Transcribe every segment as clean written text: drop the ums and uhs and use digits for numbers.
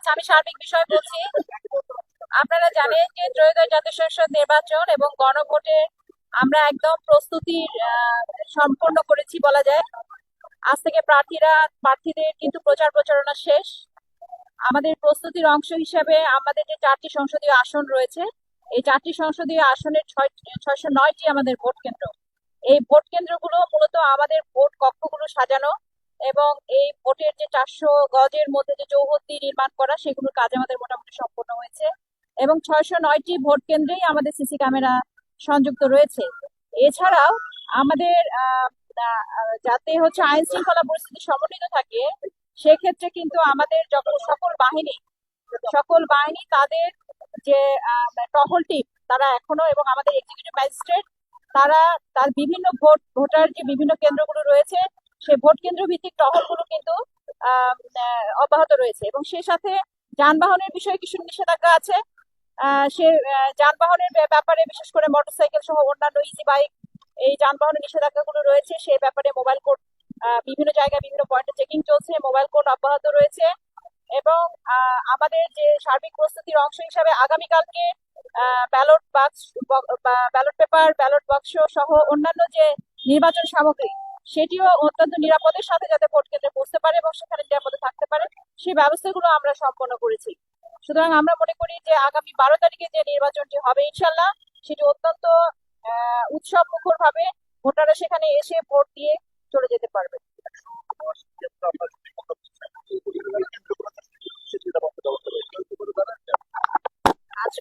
আচ্ছা, আমি সার্বিক বিষয় বলছি। আপনারা জানেন যে ত্রয়োদশ জাতীয় সংসদ নির্বাচন এবং গণভোটে আমরা একদম প্রস্তুতি সম্পন্ন করেছি বলা যায়। আজ থেকে প্রার্থীদের কিন্তু প্রচার প্রচারণা শেষ। আমাদের প্রস্তুতির অংশ হিসাবে আমাদের যে 4টি সংসদীয় আসন রয়েছে, এই 4টি সংসদীয় আসনের 609টি আমাদের ভোট কেন্দ্র। এই ভোট কেন্দ্রগুলো মূলত আমাদের ভোট কক্ষগুলো সাজানো এবং এই ভোটের যে 400 গজের মধ্যে যে চৌহদ্দি নির্মাণ করা, সেগুলোর কাজ আমাদের মোটামুটি সম্পন্ন হয়েছে এবং 609টি ভোট কেন্দ্রেই আমাদের সিসি ক্যামেরা সংযুক্ত রয়েছে। এছাড়াও আমাদের যাতে হচ্ছে আইন শৃঙ্খলা পরিস্থিতি সমন্বিত থাকে, সেক্ষেত্রে কিন্তু আমাদের যখন সকল বাহিনী তাদের যে টহল টিম তারা এখনো, এবং আমাদের এক্সিকিউটিভ ম্যাজিস্ট্রেট তারা তার বিভিন্ন ভোটার যে বিভিন্ন কেন্দ্রগুলো রয়েছে, সেই ভোট কেন্দ্র ভিত্তিক টহলগুলো কিন্তু অব্যাহত রয়েছে। এবং সেই সাথে যানবাহনের বিষয়ে কিছু নিষেধাজ্ঞা আছে। সে যানবাহনের ব্যাপারে বিশেষ করে মোটরসাইকেল সহ অন্যান্য ইজি বাইক, এই যানবাহনের নিষেধাজ্ঞাগুলো রয়েছে। সেই ব্যাপারে মোবাইল কোড বিভিন্ন জায়গায় বিভিন্ন পয়েন্টে চেকিং চলছে, মোবাইল কোড অব্যাহত রয়েছে। এবং আমাদের যে সার্বিক প্রস্তুতির অংশ হিসাবে আগামীকালকে ব্যালট পেপার, ব্যালট বাক্স সহ অন্যান্য যে নির্বাচন সামগ্রী, সেটিও অত্যন্ত নিরাপদের সাথে যাতে ভোট কেন্দ্রে পৌঁছতে পারে এবং সেখানে নিরাপদে থাকতে পারে, সেই ব্যবস্থাগুলো আমরা সম্পন্ন করেছি। সুতরাং আমরা মনে করি যে আগামী 12 তারিখে যে নির্বাচনটি হবে ইনশাল্লাহ, সেটি অত্যন্ত উৎসব মুখর ভাবে ভোটাররা সেখানে এসে ভোট দিয়ে চলে যেতে পারবে। আচ্ছা,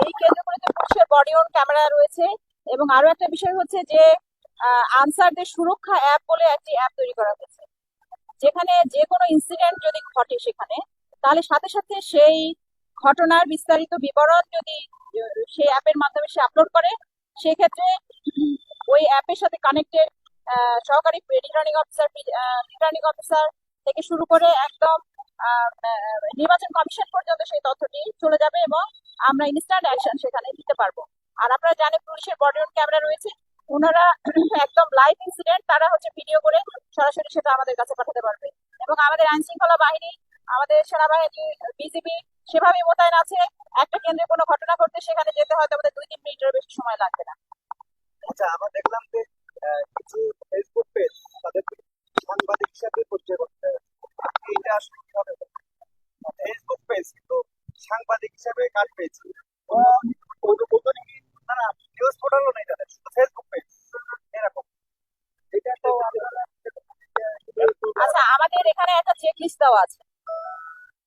এই কেন্দ্রগুলোতে পুলিশের বডি অন ক্যামেরা রয়েছে। এবং আরো একটা বিষয় হচ্ছে যে আনসারদের সুরক্ষা অ্যাপ বলে একটি অ্যাপ তৈরি করা হয়েছে, যেখানে যে কোনো ইনসিডেন্ট যদি ঘটে সেখানে, তাহলে সাথে সাথে সেই ঘটনার বিস্তারিত বিবরণ যদি সেই অ্যাপের মাধ্যমে সে আপলোড করে, সেক্ষেত্রে ওই অ্যাপের সাথে কানেক্টেড সহকারী রিটার্নিং অফিসার থেকে শুরু করে একদম নির্বাচন কমিশন পর্যন্ত সেই তথ্যটি চলে যাবে এবং আমরা ইনস্ট্যান্ট অ্যাকশন সেখানে দিতে পারবো। আর আপনারা জানেন পুলিশের বডি অন ক্যামেরা রয়েছে, ওনারা একদম লাইভ ইনসিডেন্ট তারা হচ্ছে ভিডিও করে সরাসরি সেটা আমাদের কাছে পাঠাতে পারবে। এবং আমাদের আইন শৃঙ্খলা বাহিনী, আমাদের সেনাবাহিনী, বিজিবি সেভাবে মোতায়েন আছে। একটা কেন্দ্রে কোনো ঘটনা ঘটতে সেখানে যেতে হয়তো আমাদের 2-3 মিনিটের বেশি সময় লাগবে না। আচ্ছা, আমরা দেখলাম যে কিছু ফেসবুক পেজ তাদের সাংবাদিক হিসাবে পরিচয় করতে এইটা আসলে কিভাবে ফেসবুক পেজ কিন্তু সাংবাদিক হিসাবে কাজ পেয়েছি তারা নিউজ পোর্টালও নেই, তাদের শুধু ফেসবুক পেজ এরকম। এটা তো আচ্ছা, আমাদের এখানে একটা চেক লিস্ট দেওয়া আছে।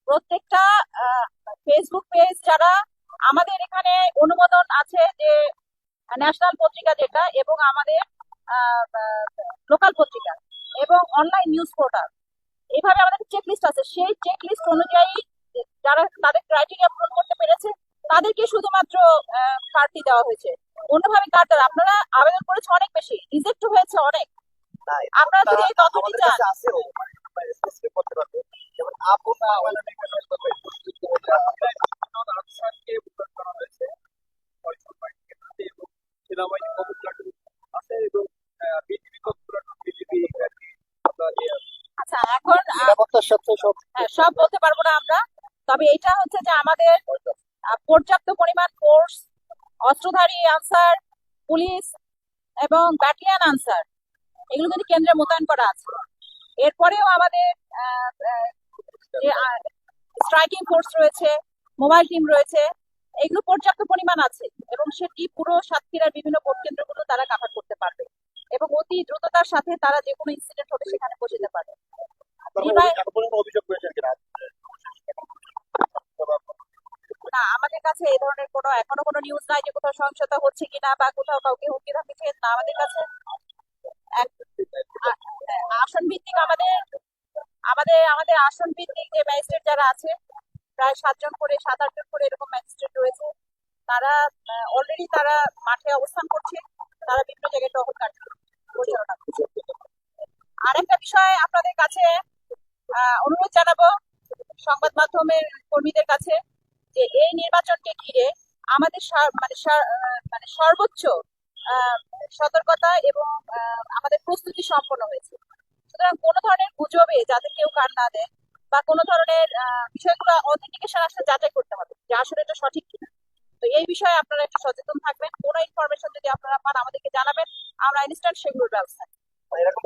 প্রত্যেকটা ফেসবুক পেজ যারা আমাদের এখানে অনুমোদন আছে, যে ন্যাশনাল পত্রিকা যেটা, এবং আমাদের লোকাল পত্রিকা এবং অনলাইন নিউজ পোর্টাল, এইভাবে আমাদের চেক লিস্ট আছে। সেই চেক লিস্ট অনুযায়ী যারা তাদের ক্রাইটেরিয়া পূরণ করতে পেরেছে তাদেরকে শুধুমাত্র প্রার্থী দেওয়া হয়েছে। অন্যভাবে কার্ড আপনারা আবেদন করেছে অনেক বেশি, রিজেক্ট হয়েছে অনেক। আপনারা যদি এই তথ্যটি চান, করতে পারবো। যেমন আপুনা আচ্ছা এখন নিরাপত্তার সাথে সব সব বলতে পারবো না আমরা, তবে এটা হচ্ছে যে আমাদের পর্যাপ্ত পরিমাণ ফোর্স, অস্ত্রধারী আনসার, পুলিশ এবং ব্যাটালিয়ান আনসার, এগুলো কিন্তু কেন্দ্রে মোতায়েন করা আছে। এরপরেও আমাদের যে স্ট্রাইকিং ফোর্স রয়েছে, মোবাইল টিম রয়েছে, এগুলো পর্যাপ্ত পরিমাণ আছে এবং সেটি পুরো সাতক্ষীরার বিভিন্ন ভোট কেন্দ্রগুলো তারা কাভার করতে পারবে এবং অতি দ্রুততার সাথে তারা যে কোনো ইনসিডেন্ট হলে সেখানে পৌঁছতে পারবে। অভিযোগ করেছেন কিনা? না, আমাদের কাছে এই ধরনের এখনো কোনো নিউজ নাই যে কোথাও সহিংসতা হচ্ছে কিনা বা কোথাও কাউকে হুমকি ধামকি দিচ্ছে না। আমাদের কাছে আসন ভিত্তিক আমাদের আমাদের আমাদের আসন ভিত্তিক যে ম্যাজিস্ট্রেট যারা আছে, প্রায় 7 জন করে 7-8 জন করে এরকম ম্যাজিস্ট্রেট রয়েছে, তারা অলরেডি তারা মাঠে অবস্থান করছে, তারা বিভিন্ন জায়গায় টহল কার্যক্রম পরিচালনা করছে। আর একটা বিষয় আপনাদের কাছে অনুরোধ জানাবো সংবাদ মাধ্যমের কর্মীদের কাছে, যে এই নির্বাচনকে ঘিরে আমাদের মানে সর্বোচ্চ সতর্কতা এবং আমাদের প্রস্তুতি সম্পন্ন হয়েছে। সুতরাং কোনো ধরনের গুজবে যাতে কেউ কান না দেয়, বা কোনো ধরনের বিষয়গুলো অথেন্টিকেশন আসলে যাচাই করতে হবে যে আসলে এটা সঠিক কিনা। তো এই বিষয়ে আপনারা একটু সচেতন থাকবেন, কোনো ইনফরমেশন যদি আপনারা পান আমাদেরকে জানাবেন, আমরা ইনস্ট্যান্ট সেগুলোর ব্যবস্থা নিব। এরকম